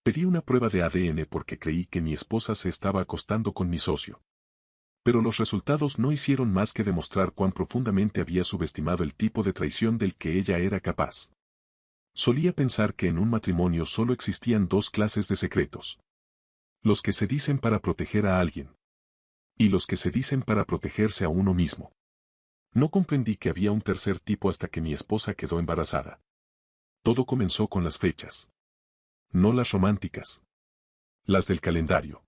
Pedí una prueba de ADN porque creí que mi esposa se estaba acostando con mi socio. Pero los resultados no hicieron más que demostrar cuán profundamente había subestimado el tipo de traición del que ella era capaz. Solía pensar que en un matrimonio solo existían dos clases de secretos. Los que se dicen para proteger a alguien. Y los que se dicen para protegerse a uno mismo. No comprendí que había un tercer tipo hasta que mi esposa quedó embarazada. Todo comenzó con las fechas. No las románticas. Las del calendario.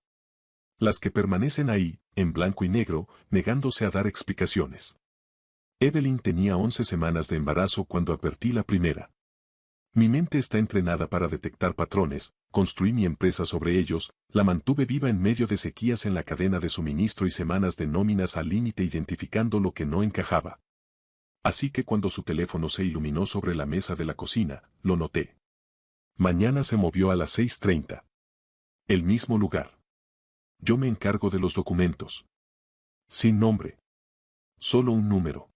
Las que permanecen ahí, en blanco y negro, negándose a dar explicaciones. Evelyn tenía 11 semanas de embarazo cuando advertí la primera. Mi mente está entrenada para detectar patrones, construí mi empresa sobre ellos, la mantuve viva en medio de sequías en la cadena de suministro y semanas de nóminas al límite identificando lo que no encajaba. Así que cuando su teléfono se iluminó sobre la mesa de la cocina, lo noté. Mañana se movió a las 6:30. El mismo lugar. Yo me encargo de los documentos. Sin nombre. Solo un número.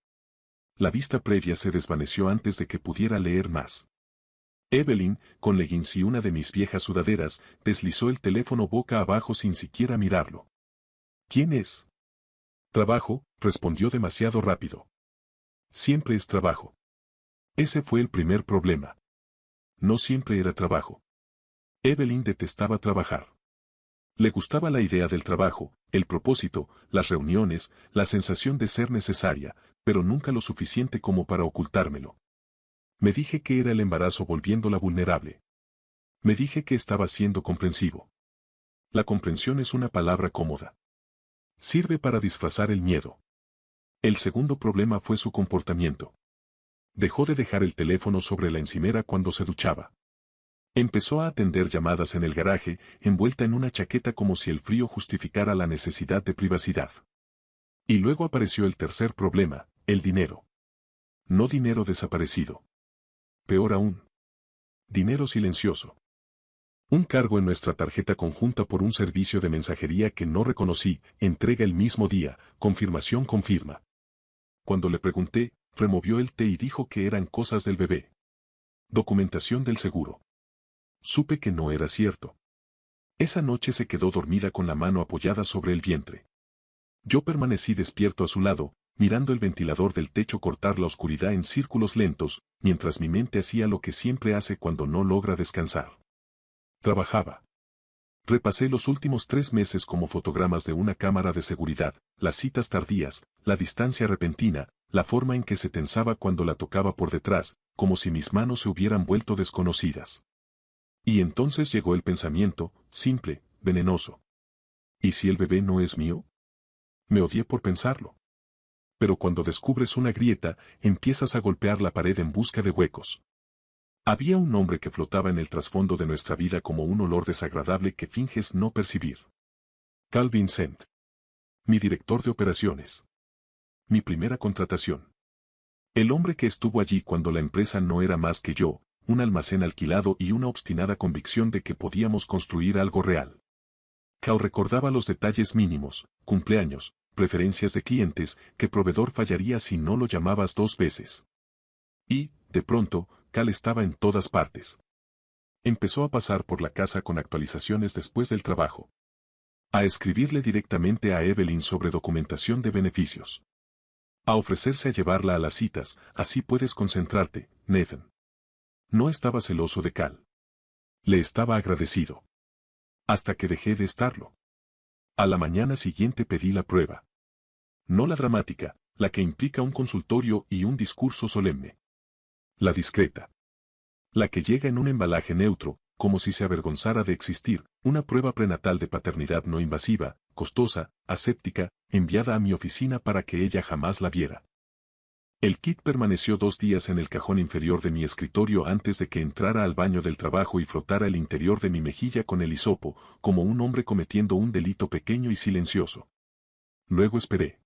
La vista previa se desvaneció antes de que pudiera leer más. Evelyn, con leggings y una de mis viejas sudaderas, deslizó el teléfono boca abajo sin siquiera mirarlo. ¿Quién es? Trabajo, respondió demasiado rápido. Siempre es trabajo. Ese fue el primer problema. No siempre era trabajo. Evelyn detestaba trabajar. Le gustaba la idea del trabajo, el propósito, las reuniones, la sensación de ser necesaria, pero nunca lo suficiente como para ocultármelo. Me dije que era el embarazo volviéndola vulnerable. Me dije que estaba siendo comprensivo. La comprensión es una palabra cómoda. Sirve para disfrazar el miedo. El segundo problema fue su comportamiento. Dejó de dejar el teléfono sobre la encimera cuando se duchaba. Empezó a atender llamadas en el garaje, envuelta en una chaqueta como si el frío justificara la necesidad de privacidad. Y luego apareció el tercer problema, el dinero. No dinero desaparecido. Peor aún. Dinero silencioso. Un cargo en nuestra tarjeta conjunta por un servicio de mensajería que no reconocí, entrega el mismo día, confirmación confirma. Cuando le pregunté, removió el té y dijo que eran cosas del bebé. Documentación del seguro. Supe que no era cierto. Esa noche se quedó dormida con la mano apoyada sobre el vientre. Yo permanecí despierto a su lado, mirando el ventilador del techo cortar la oscuridad en círculos lentos, mientras mi mente hacía lo que siempre hace cuando no logra descansar. Trabajaba. Repasé los últimos 3 meses como fotogramas de una cámara de seguridad, las citas tardías, la distancia repentina, la forma en que se tensaba cuando la tocaba por detrás, como si mis manos se hubieran vuelto desconocidas. Y entonces llegó el pensamiento, simple, venenoso. ¿Y si el bebé no es mío? Me odié por pensarlo. Pero cuando descubres una grieta, empiezas a golpear la pared en busca de huecos. Había un nombre que flotaba en el trasfondo de nuestra vida como un olor desagradable que finges no percibir. Carl Vincent. Mi director de operaciones. Mi primera contratación. El hombre que estuvo allí cuando la empresa no era más que yo, un almacén alquilado y una obstinada convicción de que podíamos construir algo real. Cal recordaba los detalles mínimos, cumpleaños, preferencias de clientes, que proveedor fallaría si no lo llamabas 2 veces. Y, de pronto, Cal estaba en todas partes. Empezó a pasar por la casa con actualizaciones después del trabajo. A escribirle directamente a Evelyn sobre documentación de beneficios. A ofrecerse a llevarla a las citas, así puedes concentrarte, Nathan. No estaba celoso de Cal. Le estaba agradecido. Hasta que dejé de estarlo. A la mañana siguiente pedí la prueba. No la dramática, la que implica un consultorio y un discurso solemne. La discreta. La que llega en un embalaje neutro, como si se avergonzara de existir, una prueba prenatal de paternidad no invasiva, costosa, aséptica, enviada a mi oficina para que ella jamás la viera. El kit permaneció 2 días en el cajón inferior de mi escritorio antes de que entrara al baño del trabajo y frotara el interior de mi mejilla con el hisopo, como un hombre cometiendo un delito pequeño y silencioso. Luego esperé.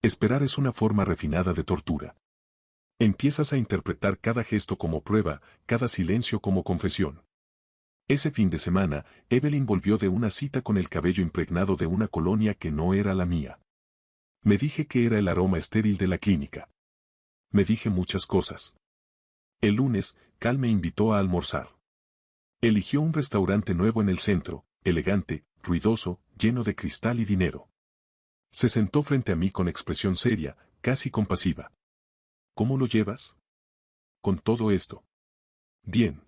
Esperar es una forma refinada de tortura. Empiezas a interpretar cada gesto como prueba, cada silencio como confesión. Ese fin de semana, Evelyn volvió de una cita con el cabello impregnado de una colonia que no era la mía. Me dije que era el aroma estéril de la clínica. Me dije muchas cosas. El lunes, Cal me invitó a almorzar. Eligió un restaurante nuevo en el centro, elegante, ruidoso, lleno de cristal y dinero. Se sentó frente a mí con expresión seria, casi compasiva. ¿Cómo lo llevas? Con todo esto. Bien.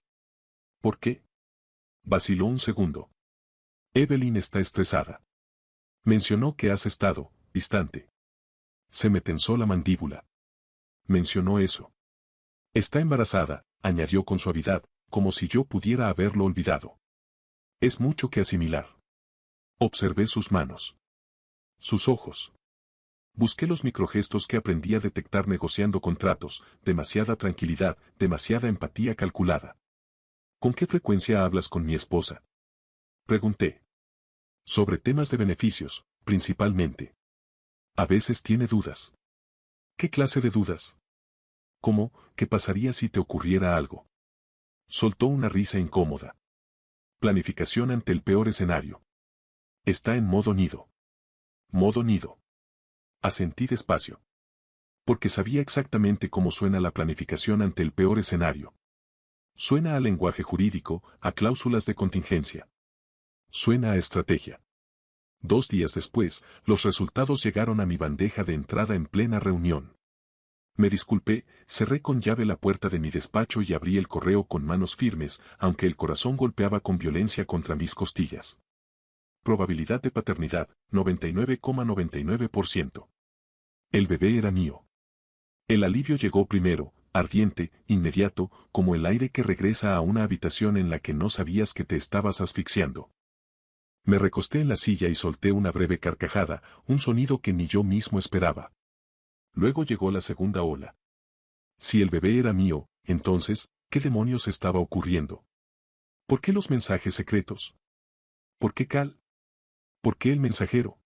¿Por qué? Vaciló un segundo. Evelyn está estresada. Mencionó que has estado distante. Se me tensó la mandíbula. Mencionó eso. Está embarazada, añadió con suavidad, como si yo pudiera haberlo olvidado. Es mucho que asimilar. Observé sus manos. Sus ojos. Busqué los microgestos que aprendí a detectar negociando contratos, demasiada tranquilidad, demasiada empatía calculada. ¿Con qué frecuencia hablas con mi esposa? Pregunté. Sobre temas de beneficios, principalmente. A veces tiene dudas. ¿Qué clase de dudas? ¿Cómo, qué pasaría si te ocurriera algo? Soltó una risa incómoda. Planificación ante el peor escenario. Está en modo nido. Modo nido. Asentí despacio. Porque sabía exactamente cómo suena la planificación ante el peor escenario. Suena a lenguaje jurídico, a cláusulas de contingencia. Suena a estrategia. 2 días después, los resultados llegaron a mi bandeja de entrada en plena reunión. Me disculpé, cerré con llave la puerta de mi despacho y abrí el correo con manos firmes, aunque el corazón golpeaba con violencia contra mis costillas. Probabilidad de paternidad, 99,99%. El bebé era mío. El alivio llegó primero, ardiente, inmediato, como el aire que regresa a una habitación en la que no sabías que te estabas asfixiando. Me recosté en la silla y solté una breve carcajada, un sonido que ni yo mismo esperaba. Luego llegó la segunda ola. Si el bebé era mío, entonces, ¿qué demonios estaba ocurriendo? ¿Por qué los mensajes secretos? ¿Por qué Cal? ¿Por qué el mensajero?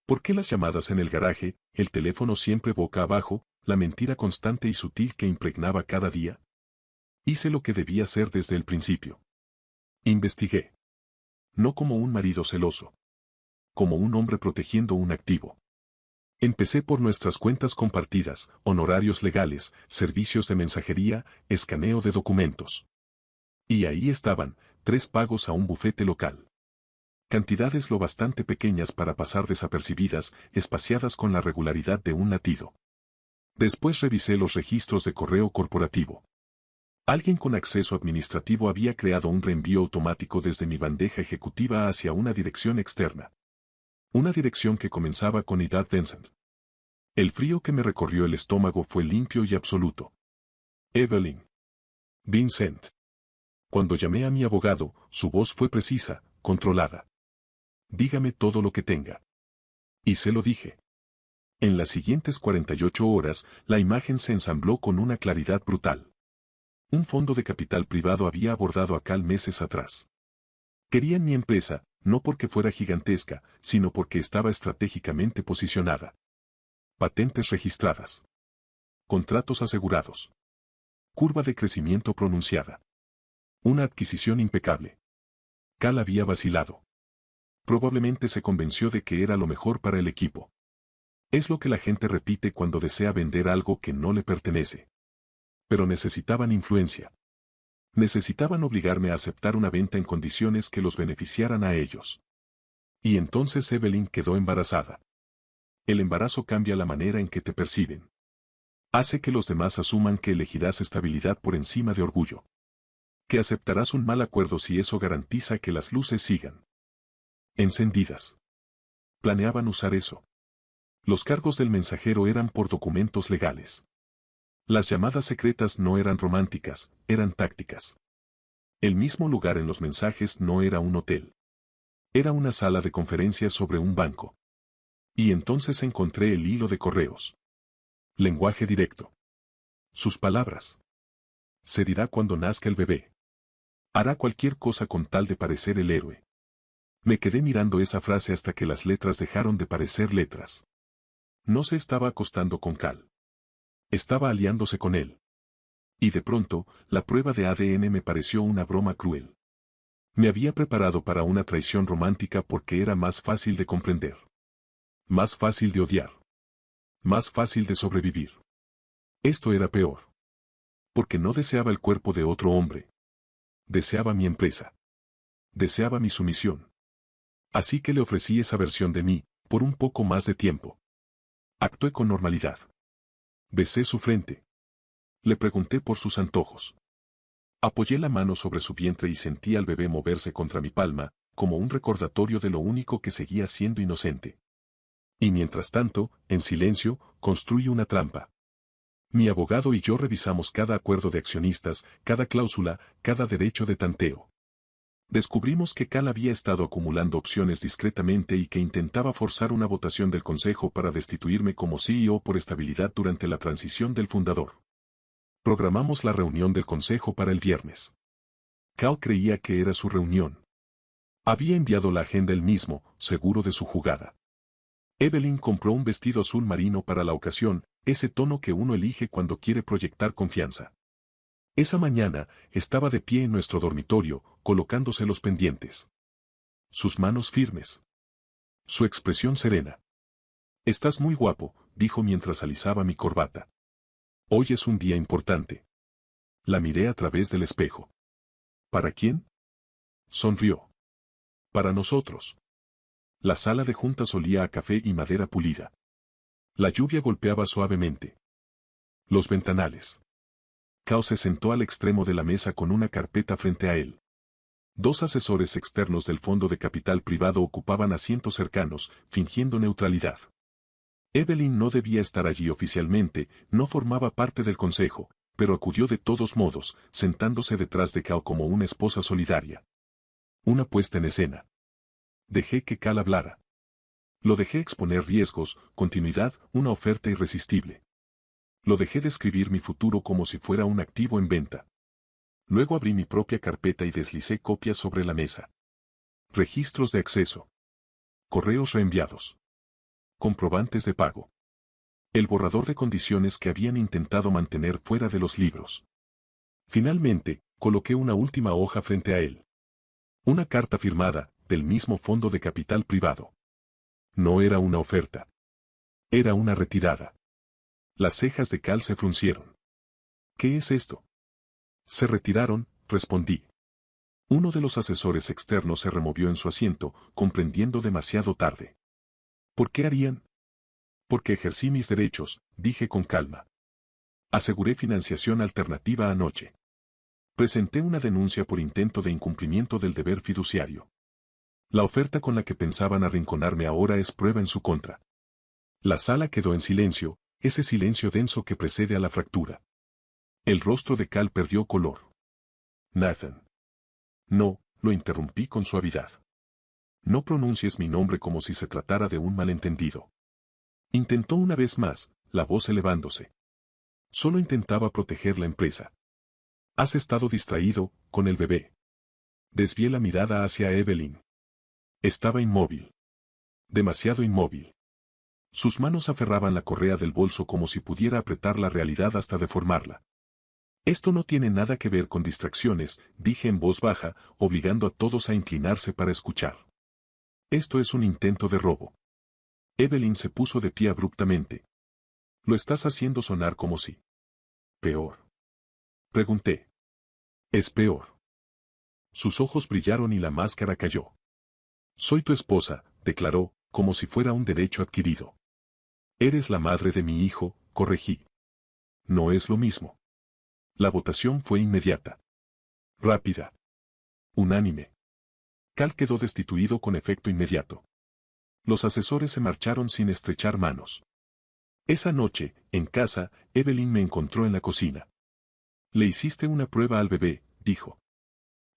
¿Por qué las llamadas en el garaje, el teléfono siempre boca abajo, la mentira constante y sutil que impregnaba cada día? Hice lo que debía hacer desde el principio. Investigué. No como un marido celoso. Como un hombre protegiendo un activo. Empecé por nuestras cuentas compartidas, honorarios legales, servicios de mensajería, escaneo de documentos. Y ahí estaban, 3 pagos a un bufete local. Cantidades lo bastante pequeñas para pasar desapercibidas, espaciadas con la regularidad de un latido. Después revisé los registros de correo corporativo. Alguien con acceso administrativo había creado un reenvío automático desde mi bandeja ejecutiva hacia una dirección externa. Una dirección que comenzaba con Idad Vincent. El frío que me recorrió el estómago fue limpio y absoluto. Evelyn. Vincent. Cuando llamé a mi abogado, su voz fue precisa, controlada. Dígame todo lo que tenga. Y se lo dije. En las siguientes 48 horas, la imagen se ensambló con una claridad brutal. Un fondo de capital privado había abordado a Cal meses atrás. Querían mi empresa, no porque fuera gigantesca, sino porque estaba estratégicamente posicionada. Patentes registradas. Contratos asegurados. Curva de crecimiento pronunciada. Una adquisición impecable. Cal había vacilado. Probablemente se convenció de que era lo mejor para el equipo. Es lo que la gente repite cuando desea vender algo que no le pertenece. Pero necesitaban influencia. Necesitaban obligarme a aceptar una venta en condiciones que los beneficiaran a ellos. Y entonces Evelyn quedó embarazada. El embarazo cambia la manera en que te perciben. Hace que los demás asuman que elegirás estabilidad por encima de orgullo. Que aceptarás un mal acuerdo si eso garantiza que las luces sigan encendidas. Planeaban usar eso. Los cargos del mensajero eran por documentos legales. Las llamadas secretas no eran románticas, eran tácticas. El mismo lugar en los mensajes no era un hotel. Era una sala de conferencias sobre un banco. Y entonces encontré el hilo de correos. Lenguaje directo. Sus palabras. Se dirá cuando nazca el bebé. Hará cualquier cosa con tal de parecer el héroe. Me quedé mirando esa frase hasta que las letras dejaron de parecer letras. No se estaba acostando con Cal. Estaba aliándose con él. Y de pronto, la prueba de ADN me pareció una broma cruel. Me había preparado para una traición romántica porque era más fácil de comprender. Más fácil de odiar. Más fácil de sobrevivir. Esto era peor. Porque no deseaba el cuerpo de otro hombre. Deseaba mi empresa. Deseaba mi sumisión. Así que le ofrecí esa versión de mí, por un poco más de tiempo. Actué con normalidad. Besé su frente. Le pregunté por sus antojos. Apoyé la mano sobre su vientre y sentí al bebé moverse contra mi palma, como un recordatorio de lo único que seguía siendo inocente. Y mientras tanto, en silencio, construí una trampa. Mi abogado y yo revisamos cada acuerdo de accionistas, cada cláusula, cada derecho de tanteo. Descubrimos que Cal había estado acumulando opciones discretamente y que intentaba forzar una votación del consejo para destituirme como CEO por estabilidad durante la transición del fundador. Programamos la reunión del consejo para el viernes. Cal creía que era su reunión. Había enviado la agenda él mismo, seguro de su jugada. Evelyn compró un vestido azul marino para la ocasión, ese tono que uno elige cuando quiere proyectar confianza. Esa mañana, estaba de pie en nuestro dormitorio, colocándose los pendientes. Sus manos firmes. Su expresión serena. «Estás muy guapo», dijo mientras alisaba mi corbata. «Hoy es un día importante». La miré a través del espejo. «¿Para quién?». Sonrió. «Para nosotros». La sala de juntas olía a café y madera pulida. La lluvia golpeaba suavemente. Los ventanales. Cal se sentó al extremo de la mesa con una carpeta frente a él. Dos asesores externos del fondo de capital privado ocupaban asientos cercanos, fingiendo neutralidad. Evelyn no debía estar allí oficialmente, no formaba parte del consejo, pero acudió de todos modos, sentándose detrás de Cal como una esposa solidaria. Una puesta en escena. Dejé que Cal hablara. Lo dejé exponer riesgos, continuidad, una oferta irresistible. Lo dejé describir mi futuro como si fuera un activo en venta. Luego abrí mi propia carpeta y deslicé copias sobre la mesa. Registros de acceso. Correos reenviados. Comprobantes de pago. El borrador de condiciones que habían intentado mantener fuera de los libros. Finalmente, coloqué una última hoja frente a él. Una carta firmada, del mismo fondo de capital privado. No era una oferta. Era una retirada. Las cejas de Cal se fruncieron. «¿Qué es esto?». «Se retiraron», respondí. Uno de los asesores externos se removió en su asiento, comprendiendo demasiado tarde. «¿Por qué harían?». «Porque ejercí mis derechos», dije con calma. «Aseguré financiación alternativa anoche. Presenté una denuncia por intento de incumplimiento del deber fiduciario. La oferta con la que pensaban arrinconarme ahora es prueba en su contra». La sala quedó en silencio, ese silencio denso que precede a la fractura. El rostro de Cal perdió color. «Nathan». «No», lo interrumpí con suavidad. «No pronuncies mi nombre como si se tratara de un malentendido». Intentó una vez más, la voz elevándose. «Solo intentaba proteger la empresa». «Has estado distraído, con el bebé». Desvié la mirada hacia Evelyn. Estaba inmóvil. Demasiado inmóvil. Sus manos aferraban la correa del bolso como si pudiera apretar la realidad hasta deformarla. «Esto no tiene nada que ver con distracciones», dije en voz baja, obligando a todos a inclinarse para escuchar. «Esto es un intento de robo». Evelyn se puso de pie abruptamente. «Lo estás haciendo sonar como si». «¿Peor?». Pregunté. «Es peor». Sus ojos brillaron y la máscara cayó. «Soy tu esposa», declaró, como si fuera un derecho adquirido. «Eres la madre de mi hijo», corregí. «No es lo mismo». La votación fue inmediata. Rápida. Unánime. Cal quedó destituido con efecto inmediato. Los asesores se marcharon sin estrechar manos. Esa noche, en casa, Evelyn me encontró en la cocina. «Le hiciste una prueba al bebé», dijo.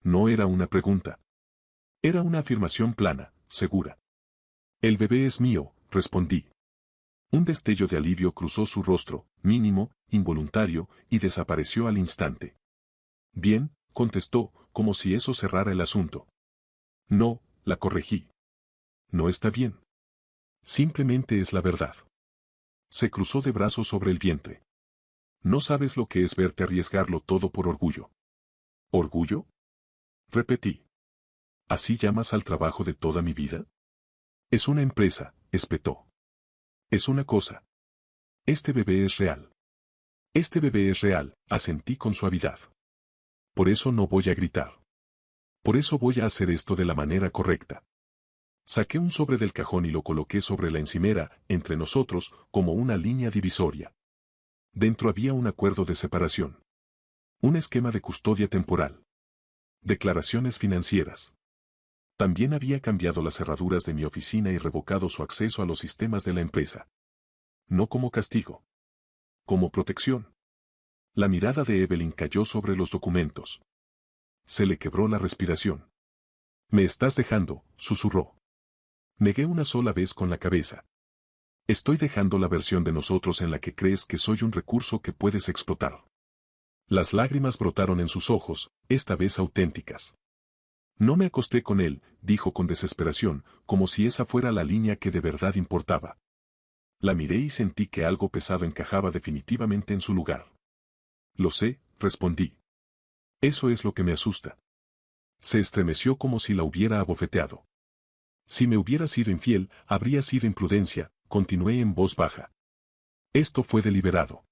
No era una pregunta. Era una afirmación plana, segura. «El bebé es mío», respondí. Un destello de alivio cruzó su rostro, mínimo, involuntario, y desapareció al instante. «Bien», contestó, como si eso cerrara el asunto. «No», la corregí. «No está bien. Simplemente es la verdad». Se cruzó de brazos sobre el vientre. «No sabes lo que es verte arriesgarlo todo por orgullo». «¿Orgullo?», repetí. «¿Así llamas al trabajo de toda mi vida?». «Es una empresa», espetó. «Es una cosa. Este bebé es real». «Este bebé es real», asentí con suavidad. «Por eso no voy a gritar». Por eso voy a hacer esto de la manera correcta. Saqué un sobre del cajón y lo coloqué sobre la encimera, entre nosotros, como una línea divisoria. Dentro había un acuerdo de separación. Un esquema de custodia temporal. Declaraciones financieras. También había cambiado las cerraduras de mi oficina y revocado su acceso a los sistemas de la empresa. No como castigo. Como protección. La mirada de Evelyn cayó sobre los documentos. Se le quebró la respiración. «Me estás dejando», susurró. Negué una sola vez con la cabeza. «Estoy dejando la versión de nosotros en la que crees que soy un recurso que puedes explotar». Las lágrimas brotaron en sus ojos, esta vez auténticas. «No me acosté con él», dijo con desesperación, como si esa fuera la línea que de verdad importaba. La miré y sentí que algo pesado encajaba definitivamente en su lugar. «Lo sé», respondí. «Eso es lo que me asusta». Se estremeció como si la hubiera abofeteado. «Si me hubiera sido infiel, habría sido imprudencia», continué en voz baja. «Esto fue deliberado».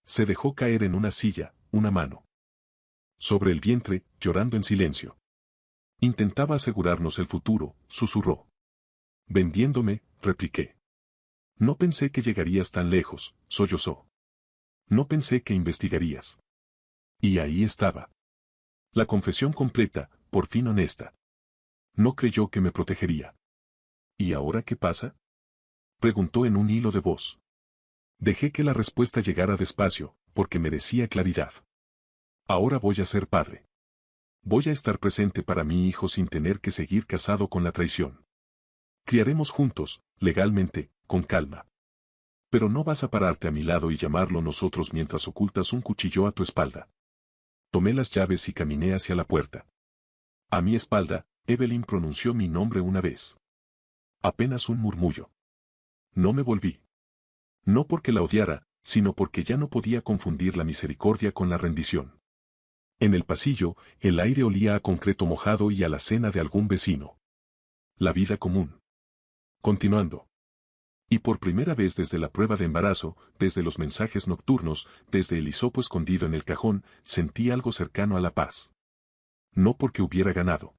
Se dejó caer en una silla, una mano sobre el vientre, llorando en silencio. «Intentaba asegurarnos el futuro», susurró. «Vendiéndome», repliqué. «No pensé que llegarías tan lejos», sollozó. «No pensé que investigarías». Y ahí estaba. La confesión completa, por fin honesta. No creyó que me protegería. ¿Y ahora qué pasa?, preguntó en un hilo de voz. Dejé que la respuesta llegara despacio, porque merecía claridad. Ahora voy a ser padre. Voy a estar presente para mi hijo sin tener que seguir casado con la traición. Criaremos juntos, legalmente, con calma. Pero no vas a pararte a mi lado y llamarlo nosotros mientras ocultas un cuchillo a tu espalda. Tomé las llaves y caminé hacia la puerta. A mi espalda, Evelyn pronunció mi nombre una vez. Apenas un murmullo. No me volví. No porque la odiara, sino porque ya no podía confundir la misericordia con la rendición. En el pasillo, el aire olía a concreto mojado y a la cena de algún vecino. La vida común. Continuando. Y por primera vez desde la prueba de embarazo, desde los mensajes nocturnos, desde el hisopo escondido en el cajón, sentí algo cercano a la paz. No porque hubiera ganado,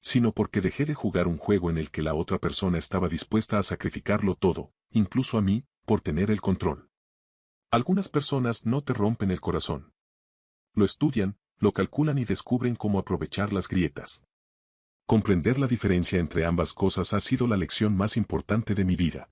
sino porque dejé de jugar un juego en el que la otra persona estaba dispuesta a sacrificarlo todo, incluso a mí, por tener el control. Algunas personas no te rompen el corazón. Lo estudian, lo calculan y descubren cómo aprovechar las grietas. Comprender la diferencia entre ambas cosas ha sido la lección más importante de mi vida.